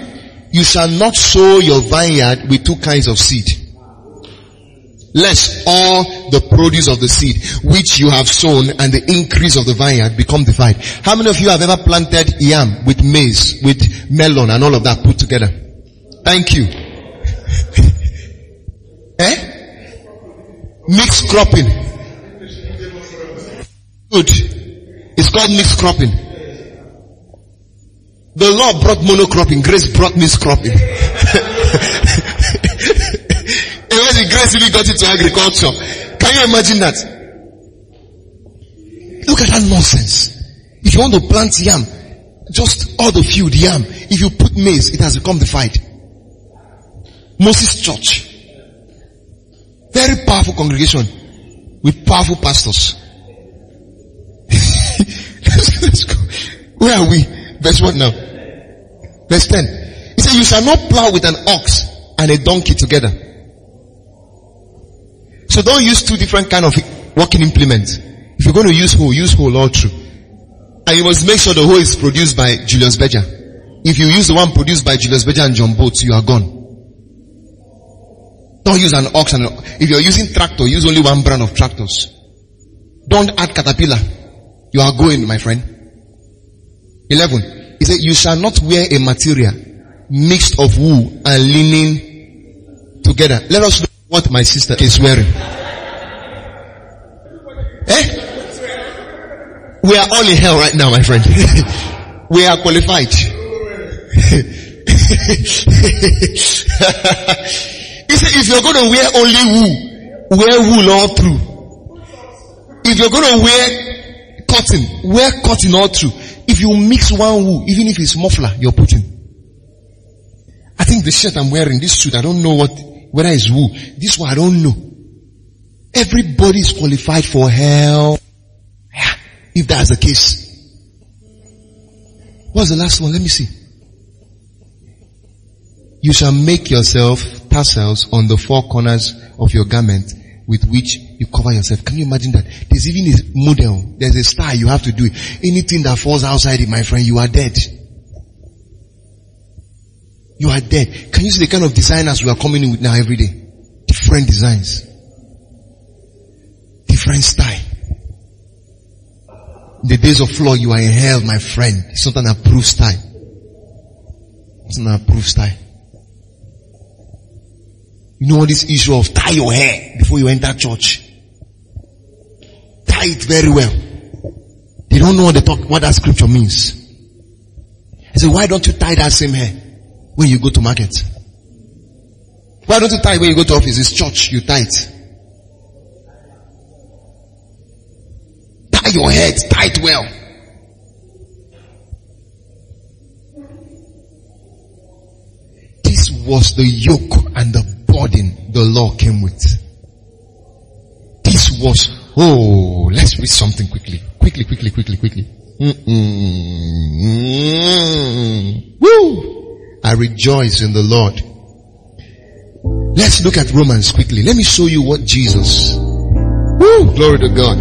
You shall not sow your vineyard with two kinds of seed, lest all the produce of the seed which you have sown and the increase of the vineyard become divided. How many of you have ever planted yam with maize, with melon and all of that put together? Thank you. Mixed cropping. Good. It's called mixed cropping. The law brought monocropping. Grace brought mixed cropping. Grace really got into agriculture. Can you imagine that? Look at that nonsense. If you want to plant yam, just all the field yam. If you put maize, it has become defied. Moses Church. Very powerful congregation with powerful pastors. Let's go. Where are we? Verse what now? Verse 10. He said, you shall not plow with an ox and a donkey together. So don't use two different kind of working implements. If you're going to use hoe all through. And you must make sure the hoe is produced by Julius Berger. If you use the one produced by Julius Berger and John Boats, you are gone. Don't use an ox and if you're using tractor, use only one brand of tractors. Don't add Caterpillar. You are going, my friend. 11. He said, you shall not wear a material mixed of wool and linen together. Let us look at what my sister is wearing. We are all in hell right now, my friend. We are qualified. He said, if you're going to wear only wool, wear wool all through. If you're going to wear cotton all through. If you mix one wool, even if it's muffler, you're putting. I think the shirt I'm wearing, this suit, I don't know whether it's wool. This one, I don't know. Everybody is qualified for hell. Yeah, if that's the case. What's the last one? Let me see. You shall make yourself tassels on the four corners of your garment with which you cover yourself. Can you imagine that? There's even a model. There's a style you have to do it. Anything that falls outside it, my friend, you are dead. You are dead. Can you see the kind of designers we are coming in with now every day? Different designs. Different style. In the days of floor, you are in hell, my friend. It's not an approved style. It's not an approved style. You know this issue of tie your hair before you enter church. Tie it very well. They don't know what that scripture means. I say, why don't you tie that same hair when you go to market? Why don't you tie it when you go to office? It's church, you tie it. Tie your head, tie it well. This was the yoke and the burden the law came with. This was, let's read something quickly. Quickly. Woo! I rejoice in the Lord. Let's look at Romans quickly. Let me show you what Jesus. Woo! Glory to God.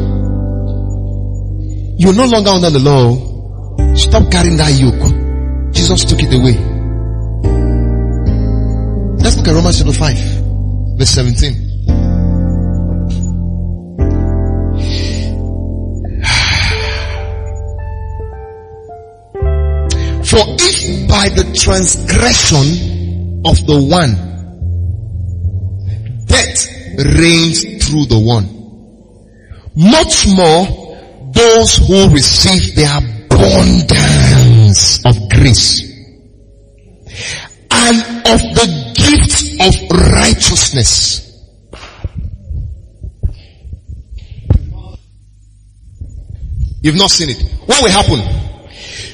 You're no longer under the law. Stop carrying that yoke. Jesus took it away. Let's look at Romans chapter 5, verse 17. For if by the transgression of the one, death reigns through the one, much more those who receive the abundance of grace and of the gift of righteousness. You've not seen it. What will happen?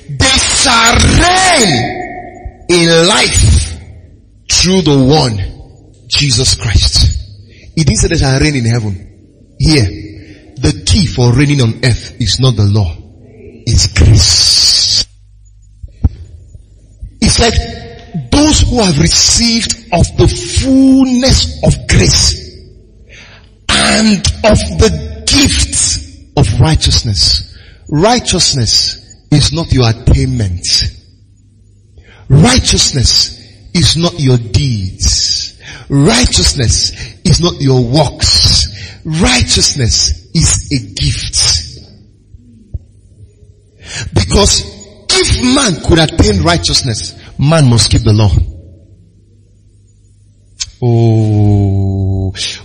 They shall reign in life through the one, Jesus Christ. It didn't say they shall reign in heaven. Here, the key for reigning on earth is not the law. It's grace. He said, those who have received of the fullness of grace and of the gift of righteousness. Righteousness is not your attainment. Righteousness is not your deeds. Righteousness is not your works. Righteousness is a gift. Because if man could attain righteousness, man must keep the law.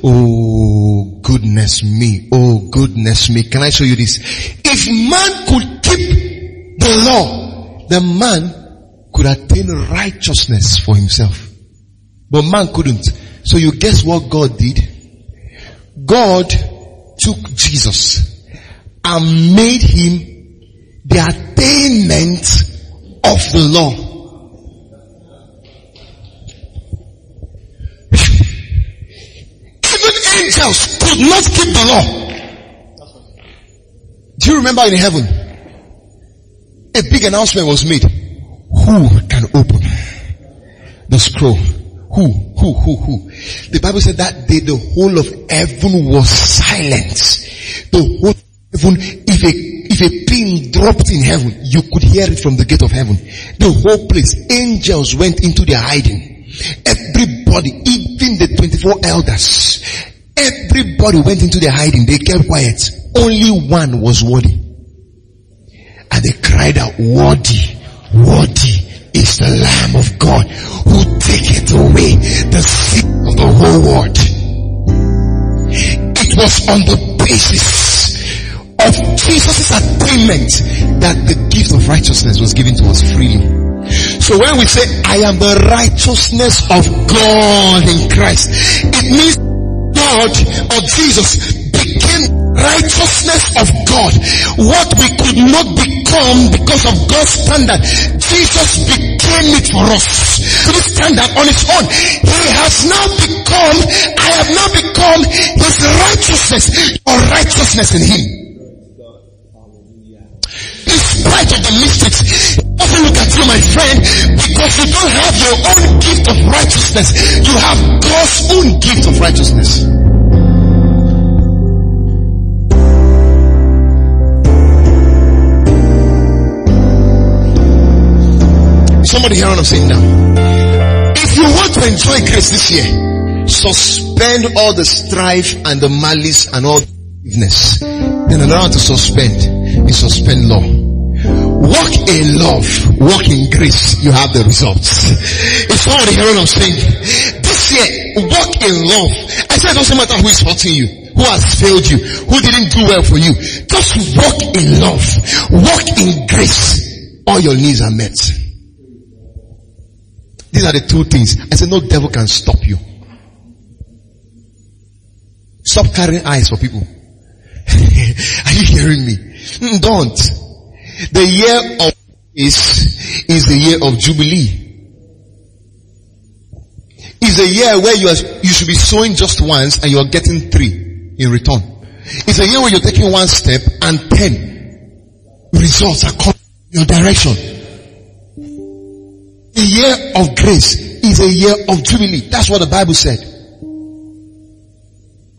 Oh goodness me. Oh goodness me. Can I show you this? If man could keep the law, the man could attain righteousness for himself. But man couldn't. So you guess what God did? God took Jesus and made him the attainment of the law. Even angels could not keep the law. Do you remember in heaven? A big announcement was made. Who can open the scroll? Who? The Bible said that day the whole of heaven was silent. The whole heaven, if a pin dropped in heaven, you could hear it from the gate of heaven. The whole place, angels went into their hiding. Everybody, even the 24 elders, everybody went into their hiding. They kept quiet. Only one was worthy. And they cried out, worthy, worthy is the Lamb of God who taketh away the sin of the whole world. It was on the basis of Jesus' attainment that the gift of righteousness was given to us freely. So when we say, I am the righteousness of God in Christ, it means God or Jesus became righteousness of God. What we could not become because of God's standard, Jesus became it for us. To the standard on his own. He has now become, I have now become his righteousness, or righteousness in him. In spite of the mistakes, doesn't look at you, my friend, because you don't have your own gift of righteousness. You have God's own gift of righteousness. Somebody hear what I'm saying now? If you want to enjoy grace this year, suspend all the strife and the malice and all the forgiveness. Then another one to suspend is suspend law. Walk in love, walk in grace, you have the results. If somebody hear what I'm saying? This year, walk in love. I said it doesn't matter who is hurting you, who has failed you, who didn't do well for you. Just walk in love, walk in grace. All your needs are met. These are the two things. I said no devil can stop you. Stop carrying eyes for people. Are you hearing me? Don't. The year of is the year of Jubilee. It's a year where you should be sowing just once and you're getting 3 in return. It's a year where you're taking one step and 10 results are coming in your direction. The year of grace is a year of Jubilee. That's what the Bible said.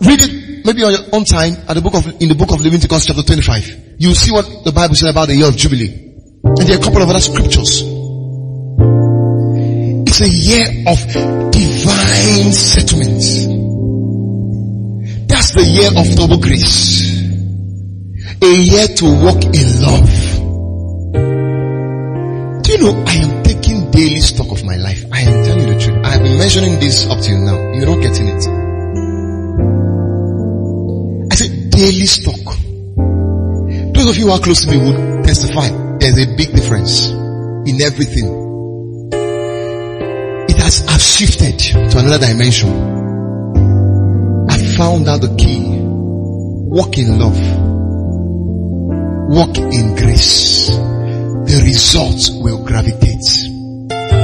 Read it maybe on your own time at in the book of Leviticus chapter 25. You'll see what the Bible said about the year of Jubilee. And there are a couple of other scriptures. It's a year of divine settlement. That's the year of double grace. A year to walk in love. Do Do you know, I am taking daily stock of my life. I am telling you the truth. I have been mentioning this up till now. You're not getting it. I said daily stock. Those of you who are close to me would testify. There's a big difference in everything. I've shifted to another dimension. I found out the key. Walk in love. Walk in grace. The results will gravitate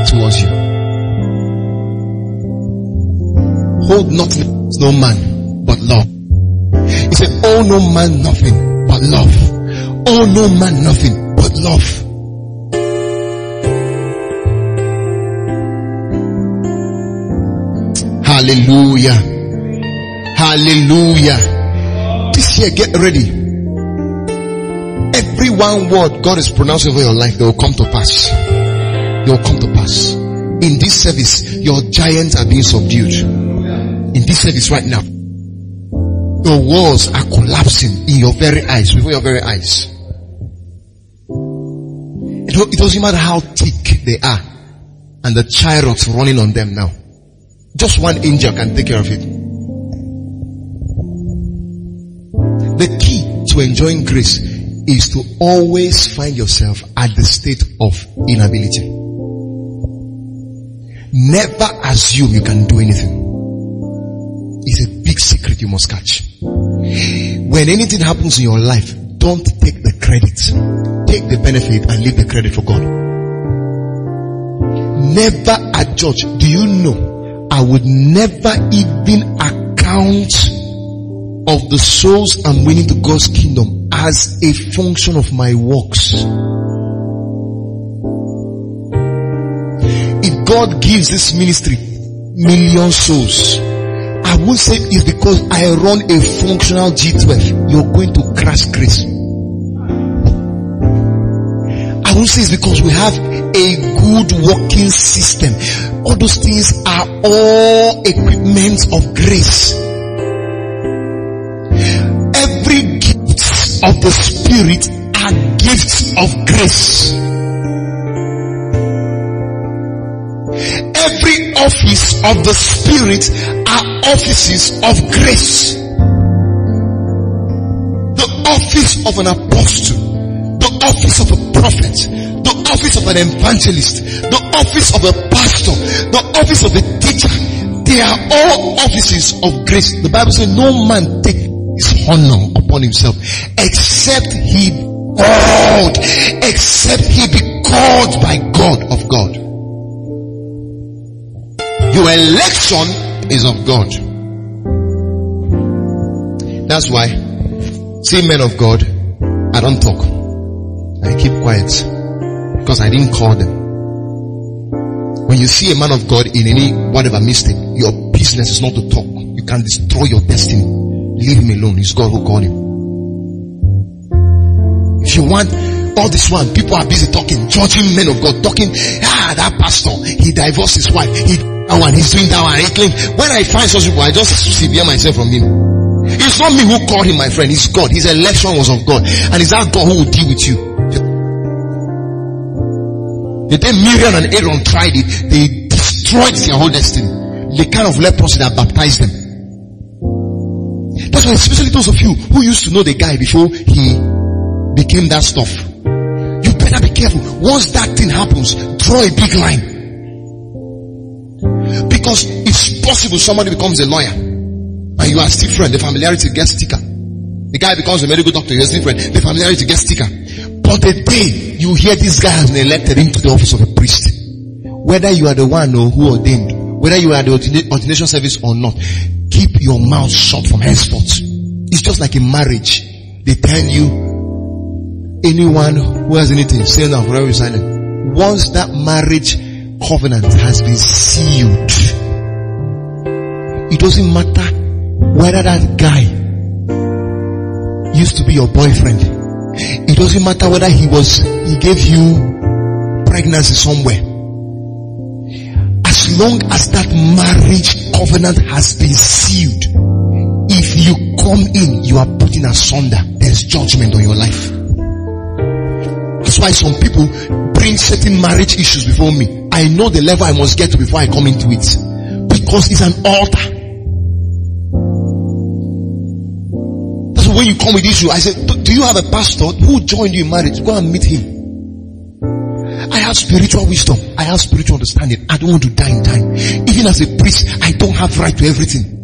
towards you. Hold nothing, no man, but love. He said, oh no man nothing but love. Oh no man nothing but love. Hallelujah. Hallelujah. This year, get ready. Every one word God is pronouncing over your life, they will come to pass. They will come to pass. In this service, your giants are being subdued. In this service right now, your walls are collapsing in your very eyes, before your very eyes. It doesn't matter how thick they are, and the chariots running on them now. Just one angel can take care of it. The key to enjoying grace is to always find yourself at the state of inability. Never assume you can do anything. It's a big secret you must catch. When anything happens in your life, don't take the credit. Take the benefit and leave the credit for God. Never adjudge. Do you know, I would never even account of the souls I'm winning to God's kingdom as a function of my works. If God gives this ministry million souls, I won't say it's because I run a functional G12. You're going to crash grace. I won't say it's because we have a good working system. All those things are all equipments of grace. Every gift of the Spirit are gifts of grace. Every office of the Spirit are offices of grace. The office of an apostle, the office of a prophet, the office of an evangelist, the office of a pastor, the office of a teacher, they are all offices of grace. The Bible says no man take his honor upon himself except he called, except he be called by God of God. Your election is of God. That's why, see, men of God, I don't talk. I keep quiet because I didn't call them. When you see a man of God in any whatever mistake, your business is not to talk. You can destroy your destiny. Leave him alone. It's God who called him. If you want all this one, people are busy talking, judging men of God, talking, that pastor, he divorced his wife, he's doing that one. When I find such people, I just sever myself from him. It's not me who called him, my friend. It's God. His election was of God. And it's that God who will deal with you. The day Miriam and Aaron tried it, they destroyed their whole destiny. The kind of leprosy that baptized them. That's why, especially those of you who used to know the guy before he became that stuff, you better be careful. Once that thing happens, draw a big line. Because it's possible somebody becomes a lawyer and you are still friend, the familiarity gets thicker. The guy becomes a medical doctor, you're still friend, the familiarity gets thicker. But the day you hear this guy has been elected into the office of a priest, whether you are the one who ordained, whether you are the ordination service or not, keep your mouth shut from henceforth. It's just like in marriage. They tell you, anyone who has anything, say now, forever be silent. Once that marriage covenant has been sealed, it doesn't matter whether that guy used to be your boyfriend. It doesn't matter whether he gave you pregnancy somewhere. As long as that marriage covenant has been sealed, if you come in, you are putting asunder. There's judgment on your life. That's why some people bring certain marriage issues before me, I know the level I must get to before I come into it. Because it's an altar. That's when you come with issue. I said, do you have a pastor who joined you in marriage? Go and meet him. I have spiritual wisdom. I have spiritual understanding. I don't want to die in time. Even as a priest, I don't have right to everything.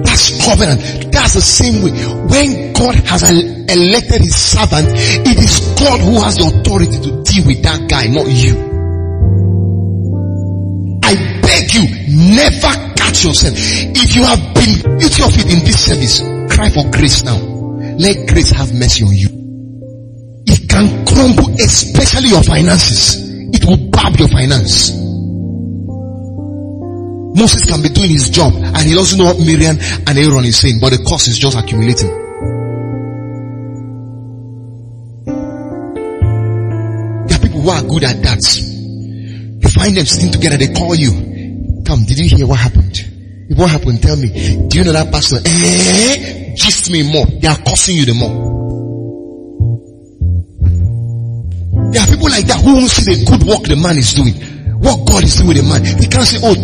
That's covenant. That's the same way. When God has elected his servant, it is God who has the authority to deal with that guy, not you. I beg you, never catch yourself. If you have been guilty of it in this service, cry for grace now. Let grace have mercy on you. It can crumble, especially your finances. It will barb your finance. Moses can be doing his job and he doesn't know what Miriam and Aaron is saying, but the cost is just accumulating. There are people who are good at that. You find them sitting together, they call you. Come, did you hear what happened? If what happened, tell me. Do you know that pastor? Gist me more. They are costing you the more. There are people like that who won't see the good work the man is doing. What God is doing with the man. They can't say, oh,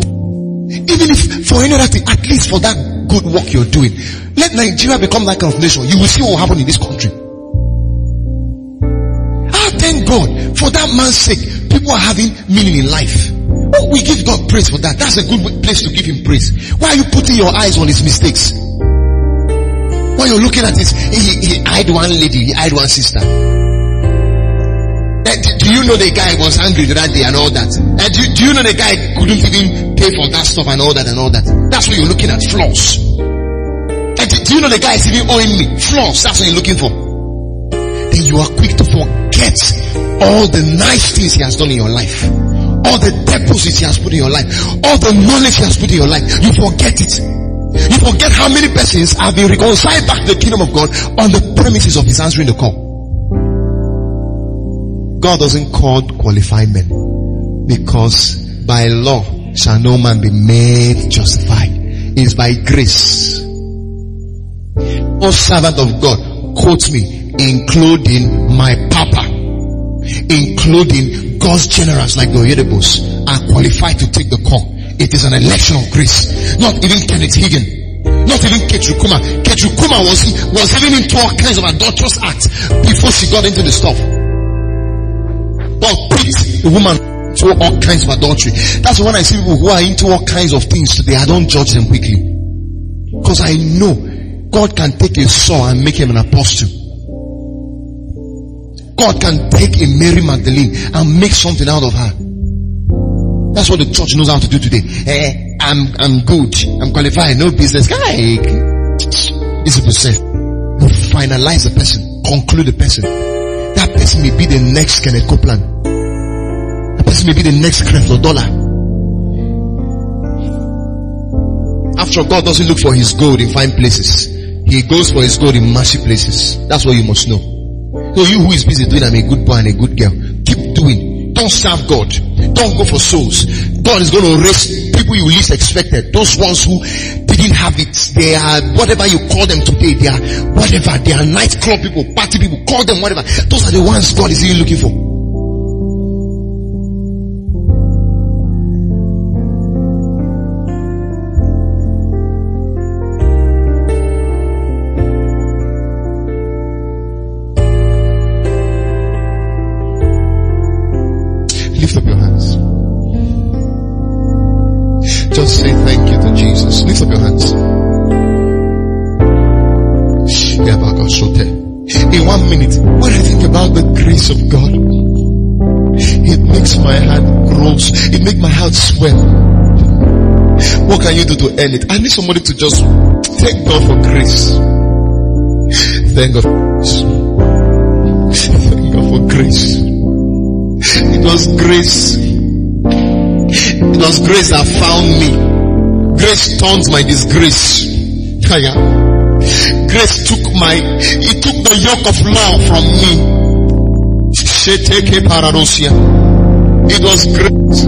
even if for any other thing, at least for that good work you're doing. Let Nigeria become that kind of nation. You will see what will happen in this country. Thank God. For that man's sake, people are having meaning in life. Oh, we give God praise for that. That's a good place to give him praise. Why are you putting your eyes on his mistakes? When you're looking at this, he eyed one lady, he eyed one sister. Do you know the guy was angry that day and all that? Do you know the guy couldn't even pay for that stuff and all that and all that? That's what you're looking at, flaws. Do you know the guy is even owing me? Flaws, that's what you're looking for. Then you are quick to forget all the nice things he has done in your life. All the deposits he has put in your life. All the knowledge he has put in your life. You forget it. You forget how many persons have been reconciled back to the kingdom of God on the premises of his answering the call. God doesn't call qualified men, because by law shall no man be made justified. It is by grace. No servant of God quotes me, including my papa, including God's generals like the Oyedegbos, are qualified to take the call. It is an election of grace. Not even Kenneth Hagin, not even Ketrukuma. Ketrukuma was even into all kinds of adulterous acts before she got into the stuff. But picked the woman to all kinds of adultery. That's when I see people who are into all kinds of things today, I don't judge them quickly. Because I know God can take a Saul and make him an apostle. God can take a Mary Magdalene and make something out of her. That's what the church knows how to do today. I'm good. I'm qualified. No business. Guy, it's a percent. You finalize the person. Conclude the person. That person may be the next Kenneth Copeland. That person may be the next Creflo Dollar. After all, God doesn't look for his gold in fine places. He goes for his gold in massy places. That's what you must know. So you who is busy doing, I'm a good boy and a good girl, keep doing. Don't serve God. Don't go for souls. God is going to raise people you least expected. Those ones who didn't have it. They are whatever you call them today. They are whatever. They are nightclub people, party people. Call them whatever. Those are the ones God is really looking for. Lift up your hands. Just say thank you to Jesus. Lift up your hands. In 1 minute, when I think about the grace of God, it makes my heart gross. It makes my heart swell. What can you do to earn it? I need somebody to just thank God for grace. Thank God for grace. Thank God for grace. It was grace. It was grace that found me. Grace turns my disgrace. Grace took the yoke of law from me. It was grace.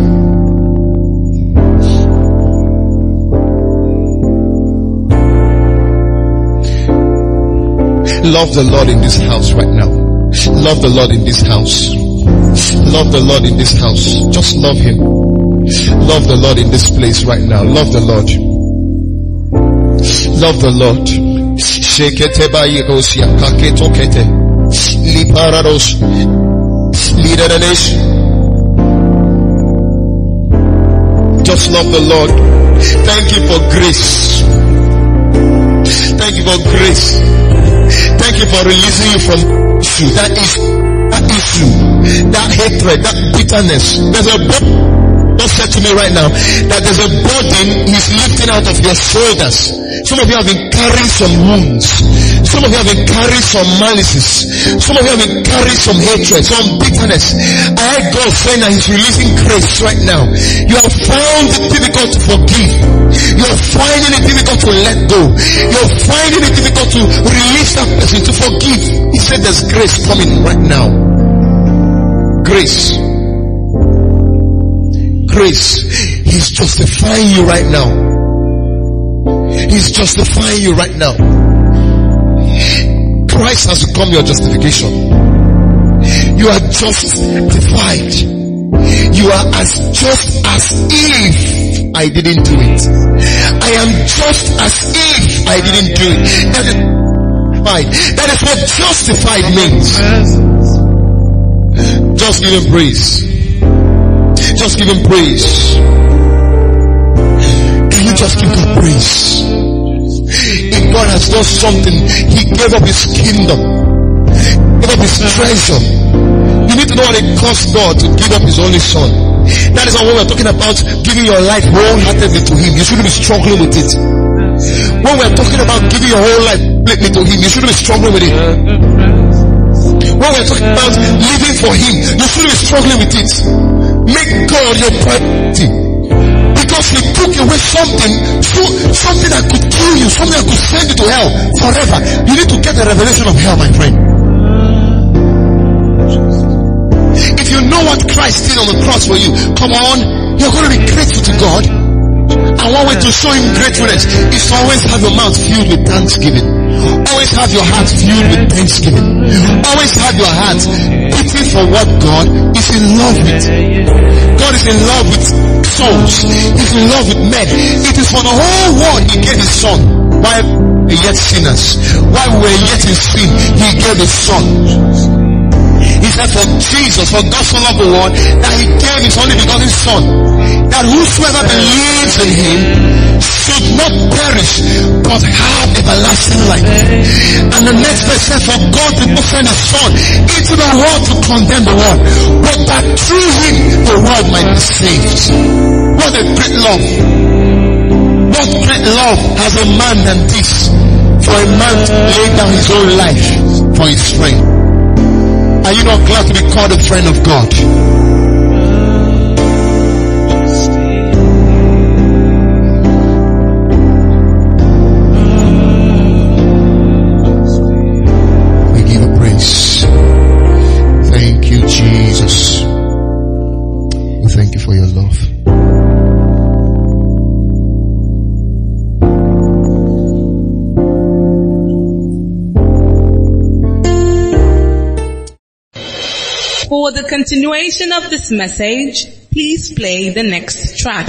Love the Lord in this house right now. Love the Lord in this house. Love the Lord in this house. Just love Him. Love the Lord in this place right now. Love the Lord. Love the Lord. Shekete bayegosia kaketo kete liparados leader the nation. Just love the Lord. Thank you for grace. Thank you for grace. Thank you for releasing you from issue, that issue, that hatred, that bitterness. There's a God said to me right now that there's a burden He's lifting out of your shoulders. Some of you have been carrying some wounds. Some of you have been carrying some malices. Some of you have been carrying some hatred, some bitterness. I heard God saying that He's releasing grace right now. You have found it difficult to forgive. You're finding it difficult to let go. You're finding it difficult to release that person, to forgive. He said there's grace coming right now. Grace. Grace. He's justifying you right now. He's justifying you right now. Christ has become your justification. You are justified. You are as just as if I didn't do it. I am just as if I didn't do it. That is what justified means. Just give Him praise. Just give Him praise. Can you just give God praise? If God has done something, He gave up His kingdom, gave up His treasure. You need to know what it cost God to give up His only Son. That is why when we're talking about giving your life wholeheartedly to Him, you shouldn't be struggling with it. When we're talking about giving your whole life completely to Him, you shouldn't be struggling with it. When we're talking about living for Him, you shouldn't be struggling with it. Make God your priority. Because He took away something that could kill you, something that could send you to hell forever. You need to get the revelation of hell, my friend. If you know what Christ did on the cross for you, come on, you're going to be grateful to God. And one way to show Him gratefulness is to always have your mouth filled with thanksgiving. Always have your heart filled with thanksgiving. Always have your heart beating for what God is in love with. God is in love with souls. He's in love with men. It is for the whole world He gave His Son. While we were yet sinners, while we were yet in sin, He gave His Son. He said for Jesus, for God so loved the world, that He gave His only begotten Son, that whosoever believes in Him should not perish, but have everlasting life. And the next verse says, for God did not send His Son into the world to condemn the world, but that through Him the world might be saved. What a great love. What great love has a man than this, for a man to lay down his own life for his friend. Are you not glad to be called a friend of God? We give you praise. Thank you, Jesus. We thank you for your love. For the continuation of this message, please play the next track.